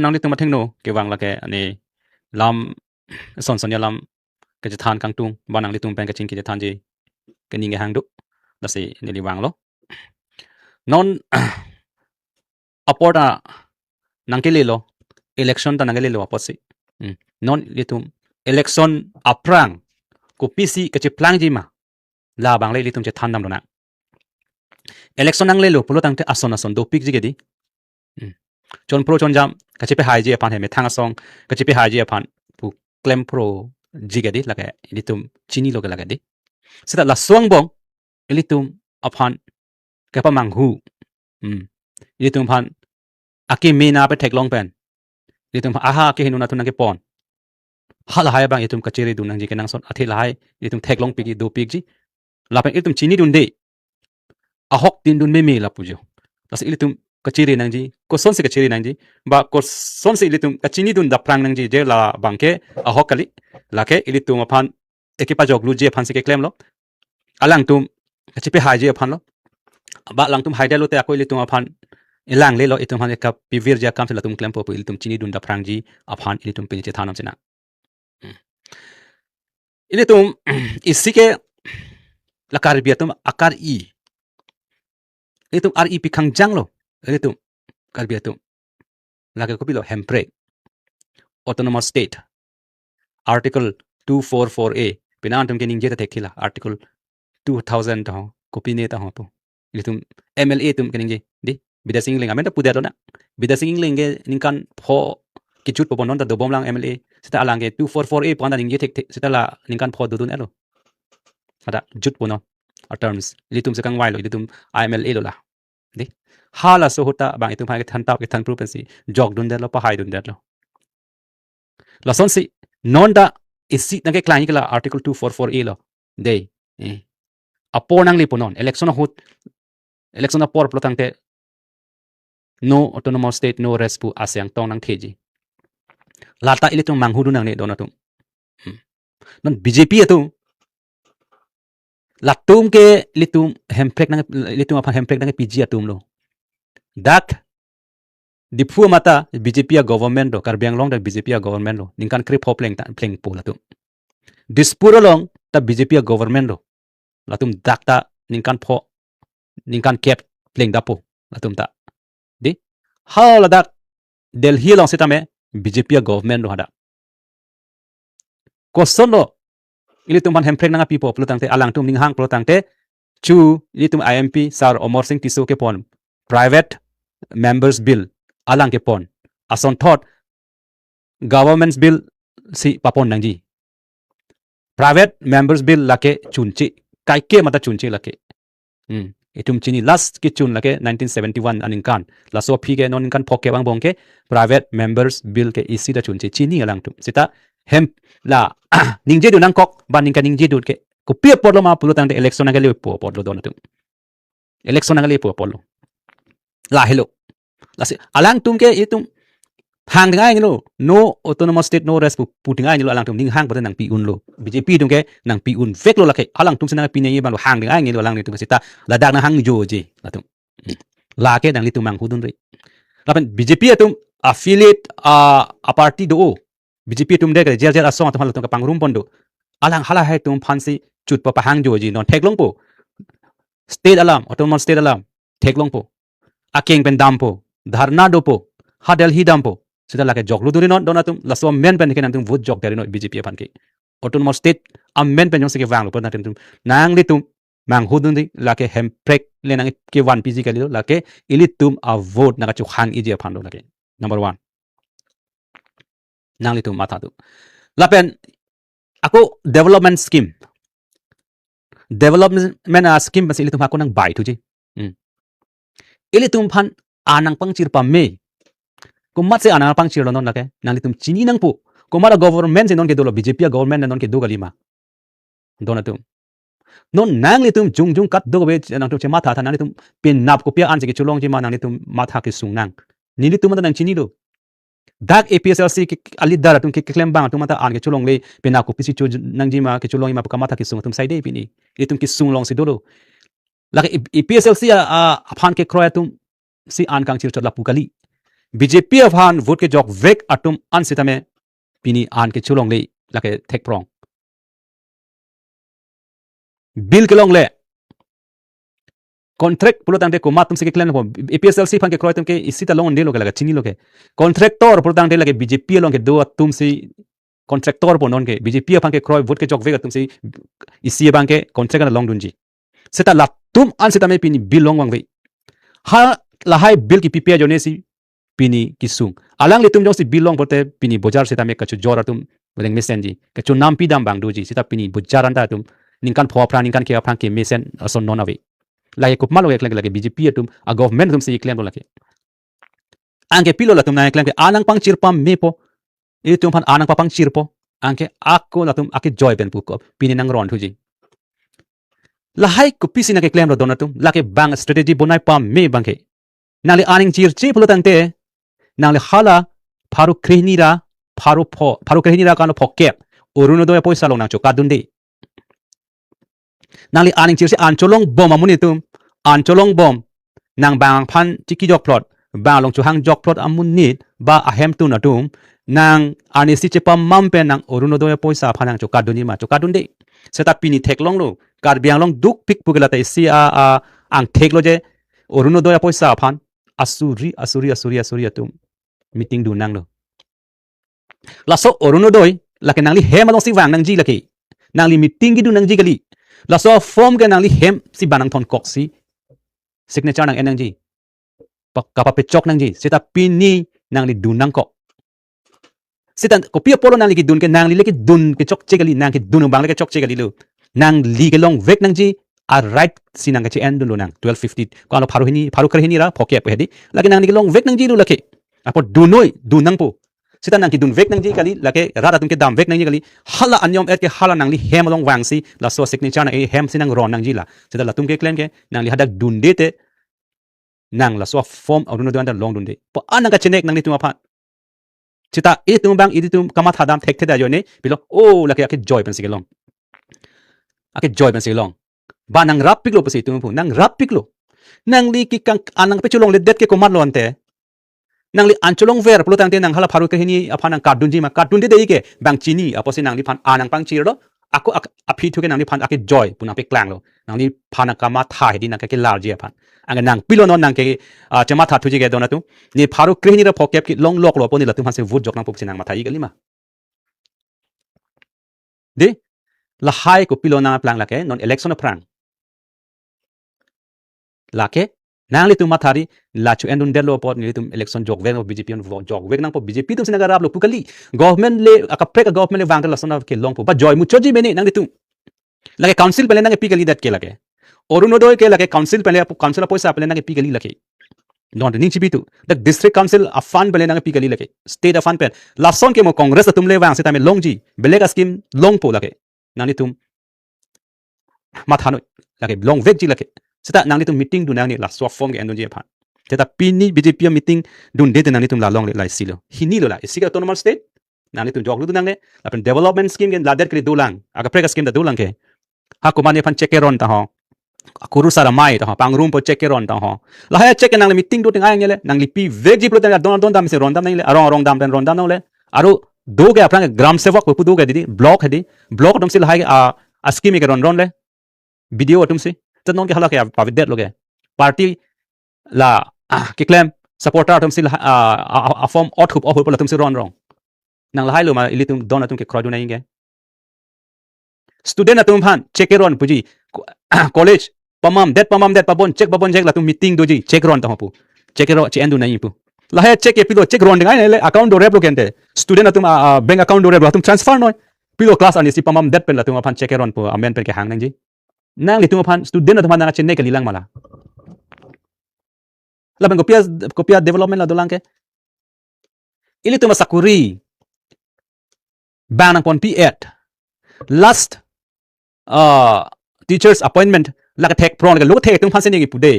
nang li tum matheng no ke wang la ke ani lam son son ya lam ke than kang tung ba nang li tum pen ke chin ke than ji ke ning ge hang du la si ni li wang lo non aporta nang ke le lo election ta nang ke le lo aposi non li tum election aprang ko pisi ke che plang ji ma la bang le li tum che than dam do na election nang le lo pulo tang te ason dopik ji ge di chon pro chon jam ka che pe hai ji aphan he me thang song ka che pe hai ji aphan pu claim pro ji ge di la ke li tum chini lo ke la ge di sita la suang bong li tum aphan ke pa mang hu li tum phan aki me na pe thek long pen li tum aha ke hinu na tu nang ke pon hal hai bang itum ka cheri du nang ji ke nang son athi lai li tum thek long pi gi dopik ji la pen itum chini dun de ahok tin dun me la pujo las ilitum kachiri nangji ko son se kachiri nangji ba ko son se ilitum kachini dun da prang nangji je la bangke ahok kali lake ilitum aphan ekipa joglu je aphan se ke claim lo alang tum kachipe haje aphan lo ba lang tum haide lo te ako ilitum aphan ilang le lo itum han ka pivir ja kam se la tum claim po ilitum chini dun da prang ji aphan ilitum pin che thanam sena ilitum isike la karbiatum akar i ilitum ri pikhang jang lo ilitum karbiatum lage ko pilo hemprek autonomous state article 244A pinan tum kening jeta tekhila article 2000 ta copy ne ta ho po ilitum MLA tum kening je di bida sing ling amenta pudia dona bida sing ling ge ningkan pho kichut po non ta dobom lang MLA sita alang ge 244A panda ning je tek sita la ningkan pho dudun elo ada jut po no terms ilitum sekang wai lo ilitum IMLA lo la di hala so hota bang itum hai ke than taw ke than propensi jog dun der lo pa hai dun der lo la son si non da isi na ke klani kala article 244A lo de apor nang li ponon election hut election apor plotang te no autonomous state no respu asyang tong nang theji lata ilitum manghudu nang ne donatum non BJP atum latum ke litum hemprek nang litum aphan hemprek nang PG atum lo dak dipu mata BJP government do karbiang long da BJP government lo ningkan krip ho pleng po latum dispuro long ta BJP government lo latum dak ta ningkan pho ningkan cap pleng da po latum ta di how la dak Delhi long sitame BJP government lo hada koson lo ilitum pan hemprek nang pipo plotang te alang tum ning hang plotang te chu ilitum IMP sar Omor Singh tiso ke pon private members bill alang ke pon ason thought government's bill si papon nangji private members bill lake chunchi kaike mata chunchi lake itum chini last ki chun lake 1971 aningkan la so phi ke non kan phoke bang bongke private members bill ke isi da chunchi chini alang tum sita hem la ningje du nang kok ban ningkan ningje du ke ko pe podlo ma pulutang de election ngale po podlo donatum election ngale po podlo la hello la si alang tum ke itum hang ngai ni lo no autonomous state no rest puting ai ni lo alang tum ning hang bodan nang pi un lo BJP tum ke nang pi un fek lo la ke alang tum sina pi nei ban lo hang ngai ni lo alang ni tum sita la dak na hang jo je la tum la ke dang li tum mang hudun ri la pen BJP tum affiliate a party do BJP tum de ke jel asong tum tum ka pangrum pondo alang hala hai tum phansi chut pa hang jo ji non thek long po state alam autonomous state alam thek long po akeng pen dam po dharna do po hadel hi dam po sita la ke joglu duri non donatum la so men pen ke nantum vote jog dari no BJP pan ke autonomous state am men pen jong se ke wang lo pon natum nang li tum mang hudun di la ke hemprek le nang ke 1 PG ke lo la ke ilitum a vote na ka chu hang ije pan lo la ke number 1 nang li tum mata tu la pen ako development scheme scheme basi ilitum ako nang bai tu ji ilitum phan anang pangchir pa me kumat se anang pangchir lo non la ke nang litum chini nang pu kumara government se non ke dolo BJP government non ke do galima donatum non nang litum jung kat do be nang tu che matha tha nang litum pin nap ko pia an se ke chulong ji ma nang litum matha ke sung nang ni litum nang chini do dak APSLC ke ali dara tum ke klem bang tum mata an ke chulong le pina ko pisi chu nang ji ma ke chulong ma ka matha ke sung tum sai de pini litum ke sung long se do la ke APSLC a phan ke Kroi tum si an kang chir chat la pukali BJP afan vote ke jok vek atum an sitame pini an ke chulong le lake thek prong bill ke long le contract pulo tangte ko matum se ke klan ko APSLC fan ke Kroi tum ke isita long de lo ke laga chini lo ke contractor pulo tangte lage BJP long ke do atum se contractor po non ke BJP fan ke Kroi vote ke jok vek atum se isi bang ke contract na long dunji seta la tum an sitame pini bill long wang ve ha la hai bill ki PPA jone si pini kisung alang le tum jong si bill long pote pini bojar sitame ka chu jora tum beleng mesenji ka chu nam pi dam bang doji sita pini bojaran ta tum ningkan pho pran ningkan ke apran ke mesen ason non ave lagi kup malu eklang lagi BJP atum a government tum se iklan lagi angke pilo la tum na eklang ke anang pang chirpam mepo itu pan anang papang chirpo angke ako la tum ake joy pen puko pini nang ron thuji lahai kupisi na ke claim ro donatum lake bang strategy bonai pam me bangke nali aning chir chi pulo tangte nali hala pharu krenira pharu krenira kano phokep oruno do poisa long na chu kadunde nali aning chir se ancholong bom amuni tum ancholong bom nang bang phan chiki jok plot bang long chu hang jok plot amun nit ba ahem tu na tum nang anisi che pam mam pe nang oruno do poisa phanang chu kaduni ma chu kadunde seta pini thek long lo kar biang long duk pik pugela ta si a ang thek lo je oruno do poisa phan asuri atum meeting du nang lo la so oruno doi la ke nangli hem along si wang nangji la ke nangli meeting gi du nangji gali la so form ke nangli hem si banang thon kok si signature nang nangji kapa pe chok nangji seta pini nangli du nang kok seta kopia polo nangli ki dun ke nangli le ki dun ke chok chegali nang ke dun bang le ke chok chegali lo nang li ke long vek nangji a right sinang ke end lo nang 1250 ko alo pharu kare hini ra phoke pe hedi lagi nang ni long vek nangji lo lake apor dunoi dunang po sita nang ki dun vek nangji kali lake rada tum ke dam vek nangji kali hala anyom et ke hala nang li hem long wangsi la so signature na e hem sinang ron nangji la sita la tum ke claim ke nang li hadak dun dete nang la so form aruno do long dun de po anang ka chenek nang ni tum apha sita e tum bang idi tum kama thadam thek theda jone bilo o lake ake joy pen sigelong ake joy pen sigelong ba nang rap piklo pasi tum pu nang rap piklo nang li ki kang anang pe chulong le det ke ko mat lo ante nang li ancholong ver plo tang te nang hala pharu ke hini apha nang kadun ji ma kadun de ke bang chini aposi nang li phan anang pang chir lo ako aphi thu ke nang li phan ake joy punang pe klang lo nang li phana kama tha hedi nang ke lar ji aphan anga nang pilo non nang ke chama tha thu ji ke donatu ni pharu ke hini ra phokep ki long lok lo poni la tum han se vote jok nang pok sinang ma thai gali ma de la hai ko pilo na plang la ke non election prang lake nang li tum mathari la chu endun delo pot ni tum election jok veng of BJP on jok veng nang po BJP tum sinaga rap lo pukali government le aka prek government le wang la sona ke long po ba joy mu choji beni nang li tum lake council pele nang pikali dat ke lake oruno doy ke lake council pele council poisa pele nang pikali lake non ni chibi tu the district council afan pele nang pikali lake state afan pen la son ke mo congress tum le wang se tame longji belega scheme long po lake nang li tum mathano lake long vek ji lake seta nang ni tum meeting du nang ni la swap form ke andon je phan seta pini BJP meeting dun de nang ni tum la long le la silo hini lo la isika autonomous state nang ni tum jog lu du nang le la pen development scheme ke la der ke dulang aga preka scheme da dulang ke ha ko mane phan check ke ron ta ho akuru sara mai ta ho pang room po check ke ron ta ho la ha check ke nang le meeting du ting ayang le nang li pi veg ji pro ta don dam se ron dam nang le arong dam pen ron dam nang le aro do ke apna gram sevak po du ke didi block hedi block dum sil ha a scheme ke ron le video tum se non ke hala ke pavidet loge party la ke claim supporter tum sil a form outhup pala tum sil ron rong nang la hailo ma ilitum don atum ke Kroi du na inge student atum phan check ron puji college pamam det pabon check la tum meeting doji check ron ta pu check ro che endu na pu la he check ke pilo check ron ngai le account do rep lo kente student atum bank account do rep atum transfer noi pilo class ani si pamam det pen la tum phan check ron pu amen pen ke hang nang ji nang litung phan student atum nang chennai kalilang mala laban kopia development la dolang ke ili tuma sakuri banang pon P8 last teachers appointment la ka thek pron ga lo thek tum phan se ni pude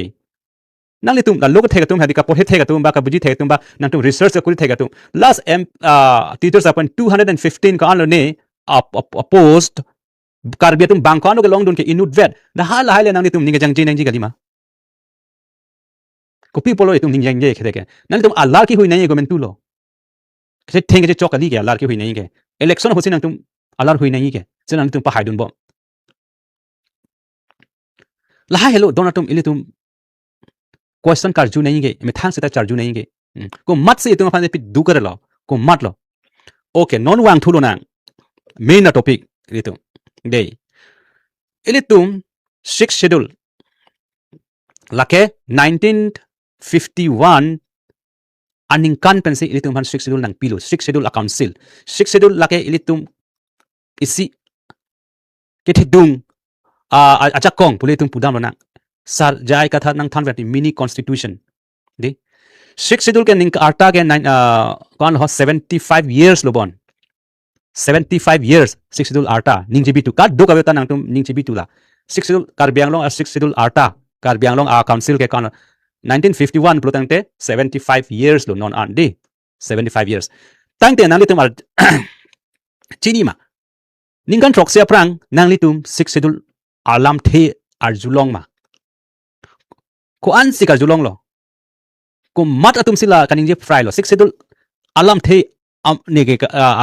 nang litum la lo ka thek tum hadi ka por thek tum ba ka buji thek tum ba nang tum research ka kuri thek tum last teachers appoint 215 ka an lo ne opposed karbi tum bangkano ke long dun ke inut vet na hala nang ni tum ni jang ji nang ji galima ko people itum ning yang ye khede ke nan tum Allah ki hui nahi government tu lo ke theng ke chok ali ke Allah ki hui nahi ke election hosin nang tum Allah hui nahi ke senang tum pa haidun bom la hello donatum ilitum question karju nahi ke me thang seta charju nahi ke ko mat se itum phane pit du kar lo ko mat lo okay non wang thulo nang main na topic ilitum dei ilitum 6th schedule lake 1951 aning kan pensi ilitum han 6th schedule nang pilu 6th schedule a council 6th schedule lake ilitum isi ke thidung acha kong pulitum pudam na sar jai katha nang than vati mini constitution de 6th schedule ke ning arta ke kon ho 75 years lobon 75 years 6th schedule arta ning jibi tu kat do ka beta nang tum ning jibi tu la 6th schedule karbiang long 6th schedule arta karbiang long a council ke kon 1951 pulutang te 75 years lo non an de 75 years tang te nang litum al chini ma ningkan troksia prang nang litum 6th schedule alam the arjulong ma ko an sikar julong lo ko mat atum sila kaning je fry lo 6th schedule alam the nege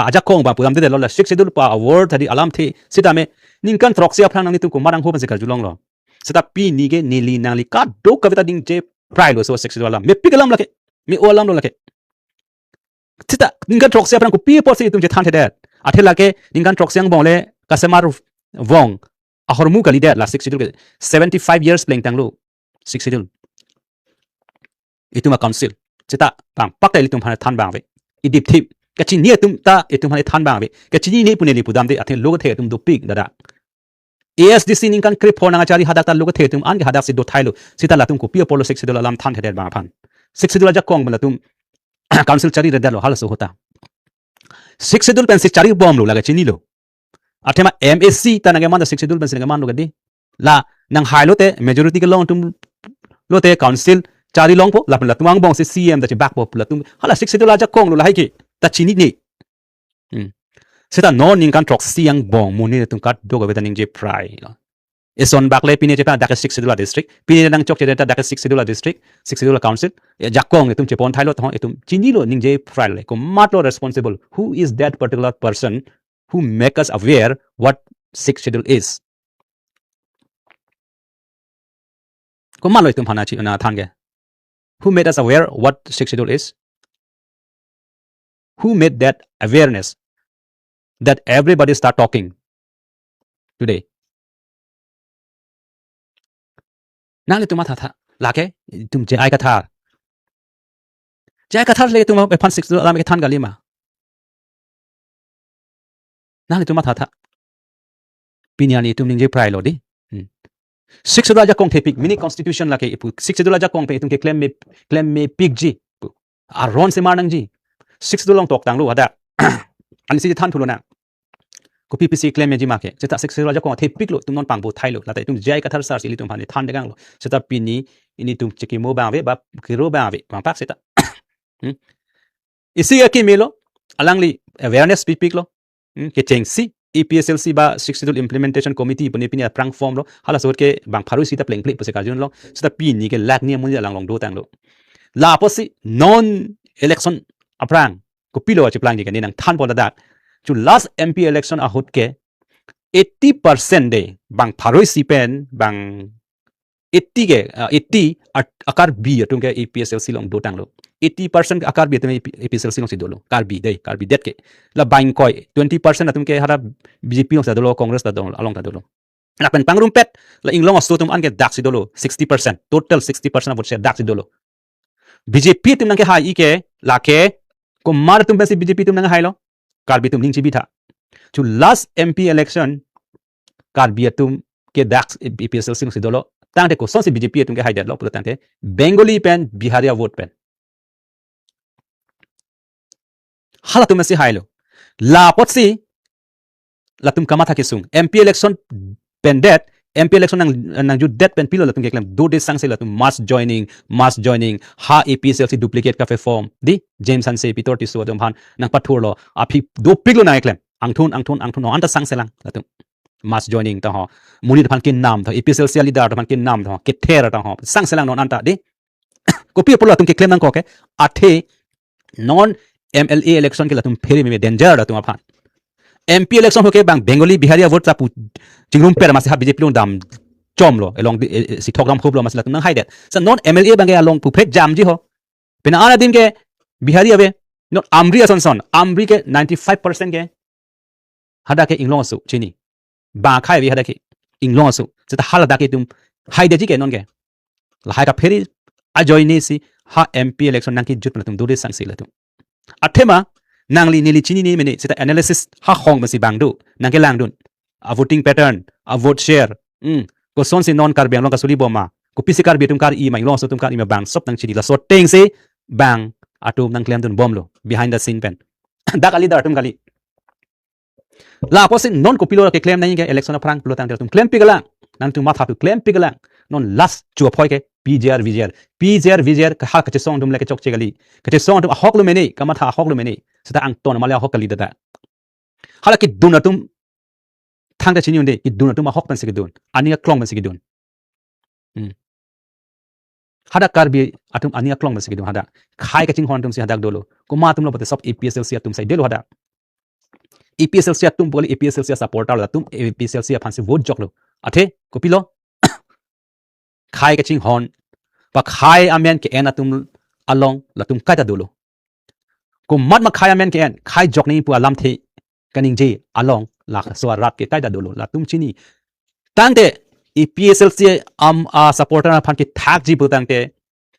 aja kong ba pudam de lo la 6th schedule pa award thadi alam the sita me ningkan troksia prang nang litum ko marang ho ban sikar julong lo sita pi nige nili nang li ka do kavita ding je fry lo so 6th schedule alam me pigalam lake me olam lo lake sita ningkan troksia prang ko pi por se itum je than the dat athela ke ningkan troksiang bong le kasemar vong ahormu kali dat la 6th schedule 75 years playing tang lo 6th schedule itum a council sita pang pak itum han than bang ve idip thip kachi ni itum ta itum han than bang ve kachi ni pune ni pudam de athe log the itum dopik dada ASDC ningkan krip phona ngachari hadak ta log the itum an hadak si do thailo sita latum ko pia polo 6th schedule alam than the bang phan 6th schedule ja kong balatum council chari redalo halaso hota 6th schedule pen si chari bom lo laga chini lo athema MSC tanage man 6th schedule pen singa man lo gadi la nang hailo te majority ke long tum lo te council chari long po la tuang bong se CM da back po la tum hala 6th schedule ja kong lo la haiki ta chini ni seta non ning kan trok siang bong muni tum kat doga betaning je prai lo eson back le pine je pa dak 6th schedule district pine nang chok je ta dak 6th schedule district 6th schedule council ja kong tum che pon thailo to etum chini lo ning je prai le ko mat lo responsible who is that particular person who make us aware what 6th schedule is ko malo itum phana chi na thange who made us aware what 6th schedule is who made that awareness that everybody start talking today nang le tuma tha lake tum je ai ka tha le tum be phan 6th schedule alam ke than gali ma nang le tuma tha pinyani tum ning je prai lo di 6th schedule ja kong thepik mini constitution lake ipu 6th schedule ja kong pe tum ke claim me pik ji a ron se marnang ji 6th schedule long tok tang lo hada an si than thulo na ko PPC claim me ji ma ke seta 6th schedule ja kong thepik lo tum non pang bo thailo la ta tum jai ka thar sar si li tum phani than de gang lo seta pini ini tum cheki mo ba ve ba kiro ba ve pang pak seta isi ya ki melo alangli awareness pipik lo ke cheng si EPSLC ba 6th schedule implementation committee puni pini prang form lo hala sot ke bang pharu si ta pleng plek pose ka jun lo seta pini ke lak ni mun lang long do tang lo la posi non election aprang ko pilo chi plang ni ke nang than pon da chu last MP election ahut ke 80% de bang pharu si pen bang 80 ke 80 akar b atung ke EPSLC long do tang lo 80% akar bi teme EPSLC long si dolo kar bi det ke la bain koi 20% atum ke hara BJP long sa dolo Congress da dolo along da dolo la pen pangrum pet la inglong astotum an ke dak si dolo 60% total 60% of vote share dak si dolo BJP tum nang ke hai ke la ke ko mar tum besi BJP tum nang hai lo kar bi tum ning chi bi tha chu last MP election kar bi tum ke dak EPSLC long si dolo tang de ko son si BJP tum ke hai da lo pulo tang te Bengali pen Biharia vote pen hala tum si hailo la potsi la tum kama tha ke sung MP election pen det MP election nang ju det pen pilo la tum ke claim do de sang se la tum mass joining ha EPSLC duplicate ka fe form di James han se pitor ti so dum han nang pathur lo aphi do piglo na claim angthun no anta sang se lang la tum mass joining ta ho muni phan kin nam tha EPSLC leader phan kin nam tha ke ther ta ho sang se lang non anta di kopi pula tum ke claim nang ko ke athe non MLA election ke la tum pheri me danger da tum aphan MP election ho ke bang Bengali Bihari vote ta pu chingrum per ma se ha BJP long dam chom lo along si thogram khub lo masla tum nang hai that sa non MLA bang ke along pu phek jam ji ho pena ana din ke Bihari ave not amri ason son amri ke 95% ke hada ke inglong su chini ba khai vi hada ke inglong su ta hala da ke tum hai de ji ke non ke la hai ka pheri a join ni si ha MP election nang ki jut na tum dure sang si la tum athema nangli nili chini ni mene seta analysis ha khong ma si bang du nang ke lang dun a voting pattern a vote share ko son si non kar bang long ka suli boma ko pisi kar bi tum kar i mai long so tum kar i ma bang sop nang chini la so teng se bang atum nang claim dun bom lo behind the scene pen da kali da tum kali la posin non ko pilo ke claim nai ke election na prank pilo tang tum claim pigala nang tum ma tha pu claim pigala non last chu phoi ke PJR ka ha ka che song dum le ke chok che gali ka che song dum hok lu meni ka ma tha hok lu meni sita ang ton ma le hok kali da hala ki dun atum thang da chini unde ki dun atum hok pan se ke dun ani ka klong pan se ke dun hada kar bi atum ani ka klong pan se ke dun hada khai ka ching hon tum se hada dolo ko ma tum lo pate sab APSL se atum sai delo hada APSL se atum bole APSL se supporter la tum APSL se phan se vote jok lo athe ko pilo khai ka ching hon pa khai amen ke en atum along la tum ka ta dolo ko mat ma khai amen ke en khai jok ni pu alam the kaning je along la so rat ke ka ta dolo la tum chini tangte EPSL se a supporter na phan ke thak ji pu tangte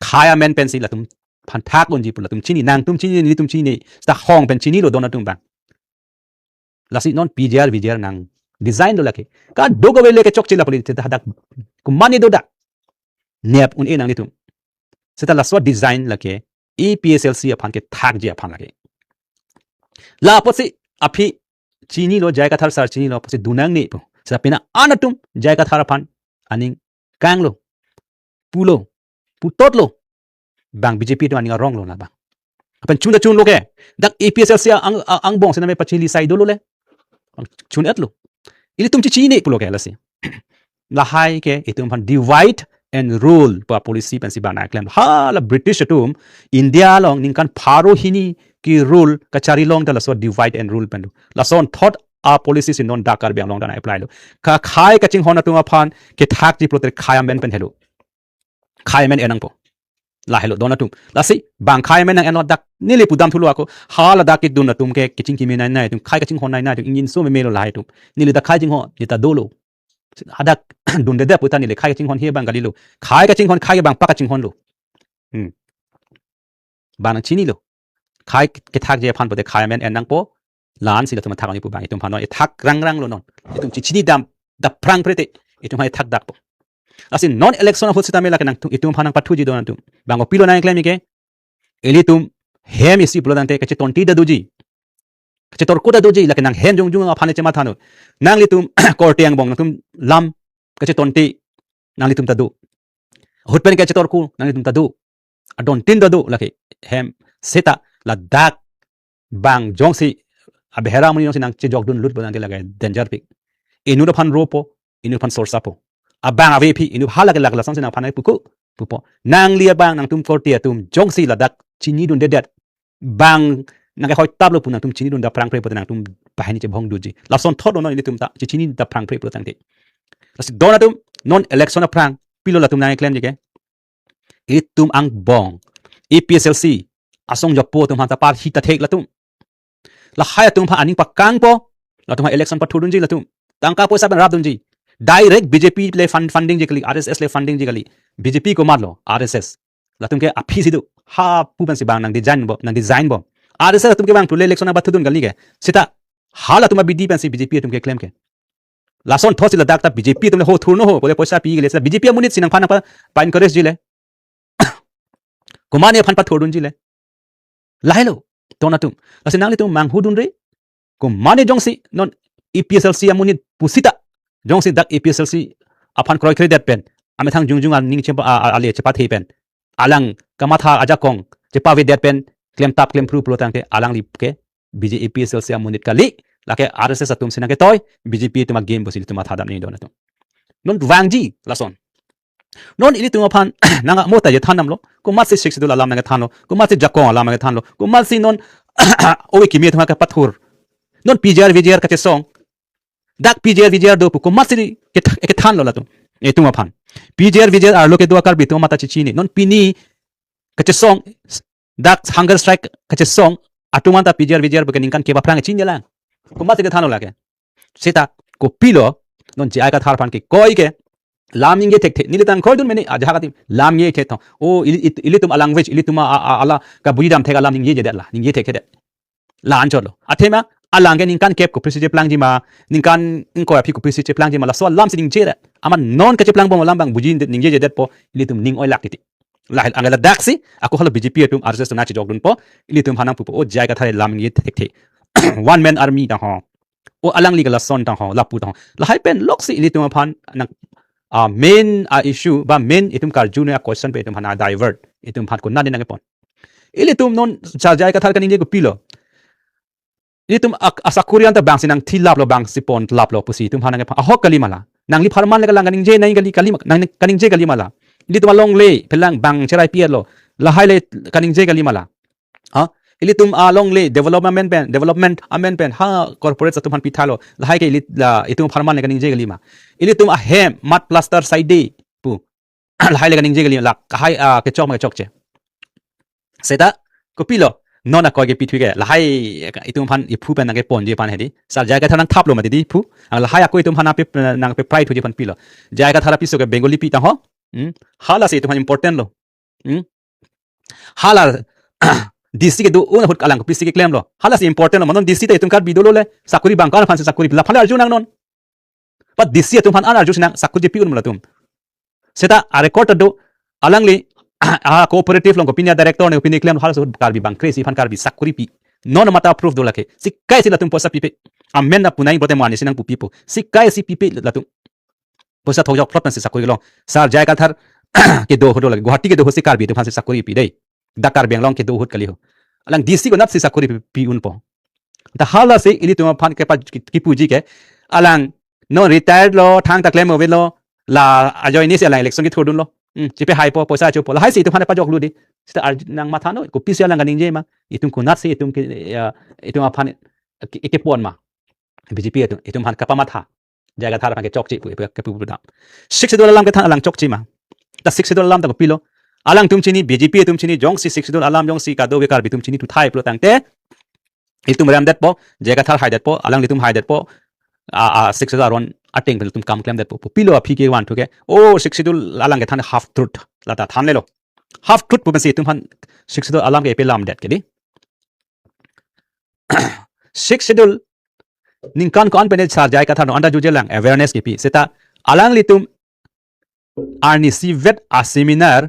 khai amen pen si la tum phan thak on ji pu la tum chini nang tum chini ni tum chini sta hong pen chini lo dona tum bang la si non PJR nang design do la ke ka dogo le ke chok chila poli te hadak ko mani do da nep un e nang ni tum seta la so design la ke EPSLC aphan ke thak je aphan la ke la posi aphi chini lo jai ka thar sar chini lo posi dunang ni pu sa pina anatum jai ka thar aphan aning kang lo pulo putot lo bang BJP to aning wrong lo na bang apan chun da chun lo ke dak EPSLC ang bong se na me pachili sai do lo le chun et lo ili tum chi chini pulo ke la si la hai ke itum phan divide and rule pa policy pensi bana claim ha la British atum India long ningkan pharo hini ki rule ka chari long da la so divide and rule pendu la son thought our policies in non dakar biang long da apply lo ka khai ka ching hona tunga phan ke thak ji prote khaya men pen hello khai men enang po la hello dona tum la si bang khai men enang dak nili pudam thulu ako ha la dak ki dun tum ke kiching ki me nai tum khai ka ching hon nai tum ingin so me lo la tum nili da khai jing ho ni ta dolo hadak dun de puta ni le khai ching hon he bang galilo khai ka ching hon khai bang pa ka ching hon lo bang chini lo khai ke thak je phan pote khai men enang po lan si la tum thak ni pu bang tum phan no e thak rang lo non tum chi chini dam da prang prete tum hai thak dak po asin non election ho sita me la kanang tum phan pathu ji don tum bang opilo na claim ke eli tum hem isi plo dang te ke tonti da duji che tor ko da doji la kenang hen jong jong aphane chema thanu nang li tum kortiang bong tum lam ka che tonti nang li tum ta du hut pen ka che tor ku nang li tum ta du adon tin da du la ke hem seta la dak bang jong si abhera muni jong si nang che jog dun lut bodan de la ga danger pik inu da phan ropo inu phan sorsa po abang ave phi inu hala ke la sang se na phan ai pu po nang li bang nang tum kortia tum jong si la dak chini dun dedet bang nang khoi tab lo punang tum chini dun da prang pre potang tum bahani che bhong duji la son thod no ni tum ta chini da prang pre potang te las dona tum non election prang pilo la tum nang claim je ke it tum ang bong EPSLC asong jok po tum han ta par hi ta thek la tum la haya tum pha aning pa kang po la tum election pa thudun ji la tum tang ka poisa ban rap dun ji direct BJP le funding je kali RSS le funding je kali BJP ko marlo RSS la tum ke aphi si du ha pu ban si bang nang design bo RSS tum ke bang pule election ba thudun gali ke sita hala tum BD ban si BJP tum ke claim ke la son thosi la dak ta BJP tum le ho thur no ho pole poisa pi gele sa BJP munit sinang phana pa encourage ji le kumane phan pa thudun ji le la hello tona tum la sinang le tum mang hudun re kumane jongsi non EPSLC amunit pusita jongsi dak EPSLC aphan kroi credit pen ame thang jungjung an ning chempa ale chepa the pen alang kamatha aja kong chepa we that pen claim tap claim proof lotang ke alang lip ke BJP EPSLC amunit kali la ke RSS atum sinang ke toy BJP tuma game bosil tuma thadam ni don atum non wangji la son non ili tu pan nanga mota je thanam lo ko mat si 60 dollar lam nanga than lo ko mat si jakon lam nanga than lo ko mat si non owe ki mi thma ka pathur non pjr vjr ka te song dak pjr vjr do ko mat si ke than lo la tu e tu pan pjr vjr ar lo ke do kar bi tu mata chi chi ni non pini ka te song dak hunger strike ka te song atumanta pjr vjr ba kan ke ba prang chi ni la ko mat si ke than lo la ke seta ko pilo non jai ka thar pan ke koi ke lam nge tek ni tan khol dun meni aja ka tim lam nge ke thong o ili tum language ili tuma ala ka bui dam thega lam nge je de la nge tek de la an cholo athema alang ke ning kan kep ko prisi je plang ji ma ning kan ing ko api ko prisi je plang ji ma la so lam sing je de ama non ka je plang bom lam bang buji ning je de po ili tum ning oi lak ti la hel angela daxi aku halo bjp tum arjes na chi jog dun po ili tum hanang pu o jai ka thare lam nge tek the one man army da ho o alang li la son ta ho la pu ta la hai pen lok si ili tum phan nang main issue ba main itum kar junior question pe itum hana divert itum phat ko na ni nang pon ili tum non cha jai ka thar kan inge ko pilo ili tum asakurian ta bang sinang thilap lo bang sipon lap lo pusi tum hana nge ahok kali mala nang li pharman le lang ning je nai kali nang kaning je kali mala ili tum long le pelang bang cherai pier lo la hai le kaning je kali mala ha ili tum long le development amen pen ha corporate sa tum han pithalo la hai ke ili itum pharman le kaning je kali ma ili tum hem mat plaster side pu la hai le kaning je kali la ka hai ke chok che seta ko pilo nona ko ge pithui ge la hai itum phan iphu pen nang ke pon je pan hedi sar jai ka thanang thap lo ma di phu la hai ko itum hana pe nang pe pride thu je pan pilo jai ka thara piso ke bengali pi ta ho hala se itum important lo hala DC ke do una hut kalang PC ke claim lo hala si important lo manon DC te itum kar bidolo le sakuri bang kan fan sakuri la phala arju nang non pat DC itum fan an arju nang sakuri pi un tum seta a record do alangli cooperative long opinion director ne opinion claim hala so kar bi bang crazy fan kar bi sakuri pi non mata proof do lake sikai si latum posa pipe amen na punai bote mani sinang pu pipo sikai si pipe latum posa thok jok province sakuri lo sar jai ka thar ke do hodo lake guwahati ke do hosi kar bi tum fan sakuri pi dei dakar benglong ke do hut kali ho alang DC ko nap si sakuri pi un po ta hala se ili tuma phan ke pa ki puji ke alang no retired lo thang ta claim lo la ajoy ni se alang election ki thodun lo chipe hai po poisa chu po la hai si tu phan pa jok lu di sta nang ma thano ko pisia lang ganing je ma itum ko nat se itum ke itum phan ke pon ma BJP itum han kapa ma tha jaga thar pa ke chok chi pu ke pu da $6 lam ke than alang chok chi ma ta $6 lam ta ko pilo alang tum chini BJP tum chini jong si $6 alam jong si ka do bekar bitum chini tu thai pro tangte itum ram dat po jega thar hai dat po alang litum hai dat po $6 ron ating pel tum kam claim dat po pilo a phike wan thuke o $6 alang ke than half truth lata than le lo half truth pu si tum han $6 alam ke pe lam dat ke di $6 ning kan kon pene char jai ka than anda juje lang awareness ke pi seta alang litum arni si vet a seminar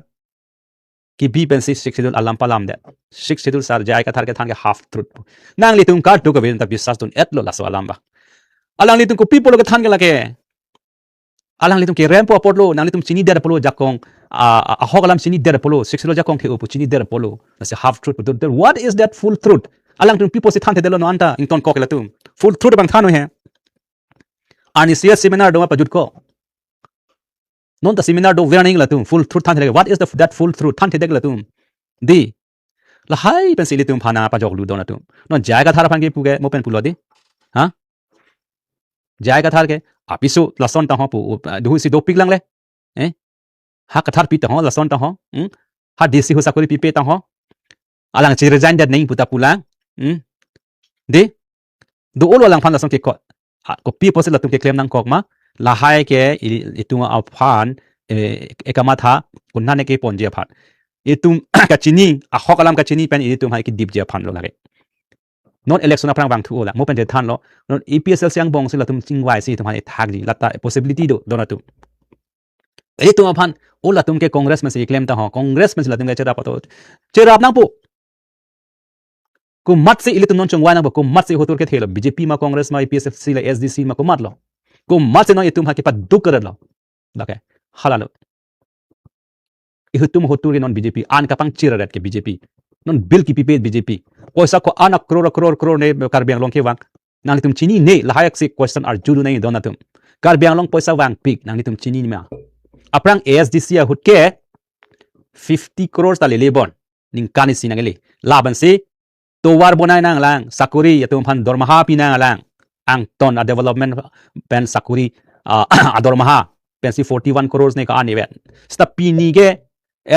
ki bi pen $6 alam palam de $6 sar jai ka thar ke than ke half truth nang li tum ka tu ka ven ta bisas tun et lo la so alam ba alang li tum ko people ke than ke la ke alang li tum ke rem po potlo nang li tum chini der polo jakong a hogalam chini der polo $6 jakong ke opu chini der polo that's a half truth what is that full truth alang tum people se than te delo no anta ing ton ko ke la tum full truth bang thano he ani sia seminar do ma pajut ko non ta seminar do vera ning la tum full truth than what is that full truth than te la tum di la hai pen sili tum phana pa jok lu do na tum non jaiga thara phan ke pu ke mo pen pulo di ha jaiga thar ke apisu la son ta ho pu du si Dopik lang le ha ka thar pi ta ho la son ta ho ha disi ho sakuri pi pe ta ho alang chi resign dat ning puta pulang di do olo lang phan la son ke ko pi posil la tum ke claim nang kok ma la hai ke itung a phan ekama tha kunna ne ke pon je phan itum ka chini a hokalam ka chini pen itum hai ki dip je phan lo lage non election aprang bang thu ola mo pen je than lo non EPSL siang bong sila tum chingwai si tum hai thak ji lata possibility do dona tu itum a phan ola tum ke congress में से claim ta ho congress में sila tum ke chera pato chera apnang pu ko mat se ile tum non chungwai na ko mat se hotur ke thelo BJP ma congress ma EPSL sila SDC ma ko mat lo ko mat se no itum ha ke pa duk kar lo lake halalo ihutum hotur ke non BJP an kapang chira rat ke BJP non bill ki pipe BJP poisa ko ana crore ne kar biang long ke wang nang tum chini ne lahayak se question ar julu nei dona tum kar biang long poisa wang pik nang tum chini ma aprang ASDC Ahut ke 50 crores ta lebon ning kanisi nangeli laban si towar bonai nang lang sakuri yatum phan dormaha pinang lang ang ton a development pen sakuri adormaha pensi 41 crores ne ka ani vet sta pini ge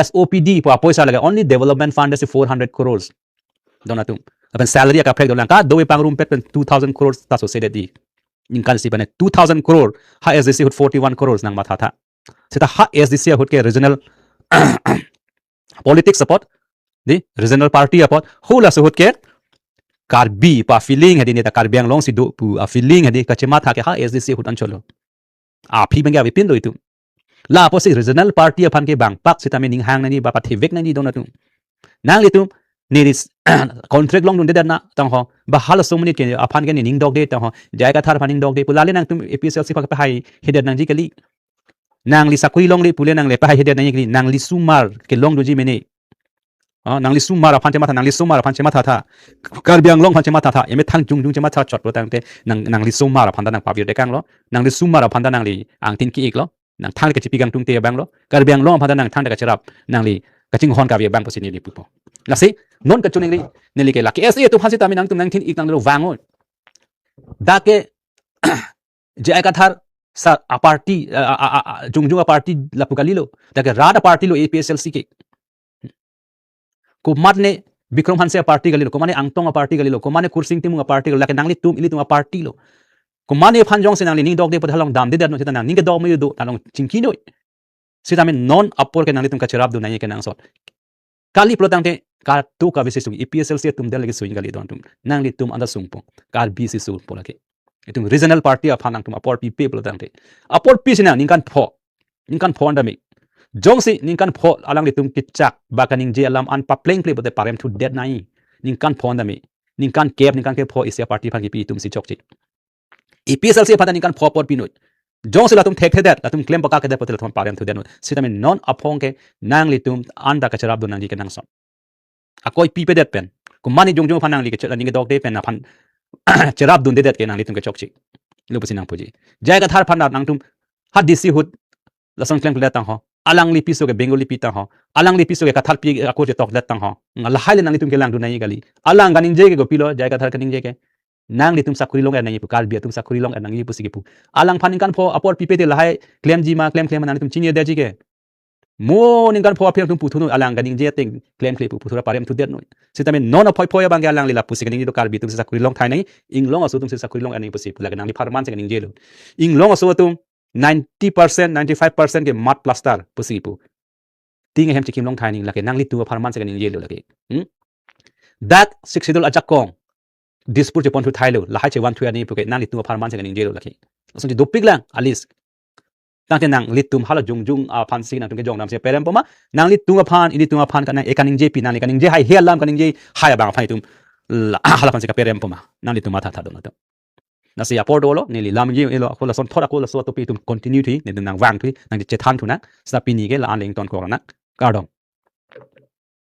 SOPD pa poisa laga only development fund is 400 crores donatum apen salary ka phek dolang ka dowe pangrum pet pen 2000 crores ta so se di ning kanisi pane 2000 crore ha SDC Ahut 41 crores nang matha tha seta ha SDC Ahut ke regional politics support di regional party support hula Ahut ke karbi pa feeling hadi ne ta karbiang long si do pu a feeling hadi ka chema tha ke ha SDC Ahut ancholo a phi bangya vipin do itu la po si regional party aphan ke bang pak sita me ning hang nani ba pathivek nani dona tu nang litum niris contract long dun de na tang ho ba hal so many ke aphan ke ning dog de tang ho jai ka thar phaning dog de pulale nang tum APSL si pa pa hai header nang ji kali nang li sakui long le pule nang le pa hai header nang kali nang li sumar ke long do ji mene nang li sumar aphan te matha nang li sumar aphan che matha tha karbiang long phan che matha tha eme thang jung jung che matha chot lo tang te nang li sumar aphan da nang pa bi de kang lo nang li sumar aphan da nang li ang tin ki ik lo nang thang ke chipi gang tung te bang lo karbiang long aphan da nang thang da ka cherap nang li ka ching hon ka bi bang posini li pu po na si non ka chuning li ne li ke la ke SA tu phasi ta mi nang tum nang thin ik nang lo wango da ke je ka thar sa a party jung jung a party la pukali lo da ke rada party lo APSLC ke ko matne Bikram Hanse a party galilo ko mane angtong a party galilo ko mane kursing timu a party galilo la ke nangli tum ili tum a party lo ko mane phan jong se nangli ning dog de pathalong dam de no sita nang ning ke dog me do talong chingki no sita me non apor ke nangli tum ka cherap do nai ke nang sot kali plotang te ka tu ka visit sung EPSLC tum del ke suing gali don tum nangli tum anda sung po kar BC sul po la ke itum regional party a phanang tum apor pp plotang te apor p sina ning kan pho anda me jong si ning kan pho alang litum kitchak bakaning je alam an pa playing play bote parem thu dead nai ning kan pho anda me ning kan ke pho isia party phan ki pi tum si chok chi EPSLC phan ning kan pho por pinut jong si latum thek that latum claim baka ke de potel thon parem thu den sita me non aphong ke nang litum anda ka charab do nang ji ke nang som akoi pi pe det pen ko mani jong phan nang li ke chala ning dog de pen na phan charab dun de det ke nang litum ke chok chi lupusi nang puji jai ka thar phan nang tum ha DC Ahut lason claim le tang ho alang li piso ke bengali pita ho alang li piso ke kathal pi ako je tok let tang ho ngala haile nang litum ke lang du nai gali alang ganing je ke go pilo jai ka thar kaning je ke nang litum sakuri long nang pu kal bia tum sakuri long nang pu sigi pu alang phaning kan pho apor pi pe te lahai claim ji ma claim nang litum chini de ji ke mo ning kan pho apem tum pu thu no alang ganing je teng claim pu thura parem thu det no sitame non phoi phoi bang alang li la pu sigi ning do kal bi tum sakuri long thai nai ing long aso tum sakuri long nang pu si pu la nang li farman se ning je lo ing long aso tum 90% 95% ke mat plaster pusi pu ting hem chikim long thai ning lake nangli tu farman se ning je lo lake dak siksidol ajak kong dispur je pon thu thai lo la hai che wan thu ani pu ke nangli tu farman se ning je lo lake ason ti dopik lang alis tang te nang litum hala jung jung a phan si nang tum ke jong nam se perem poma nangli tu phan ini tu phan kana e kaning je pi nang kaning je hai helam kaning je hai bang phai tum hala phan se ka perem poma nangli tu ma tha tha do na to nasi Apor dolo nili lamji elo kola son thoda kola so to pi tum continuity ne nang wang thui nang che than thu na sa pi ni ke la an leng ton ko na kardom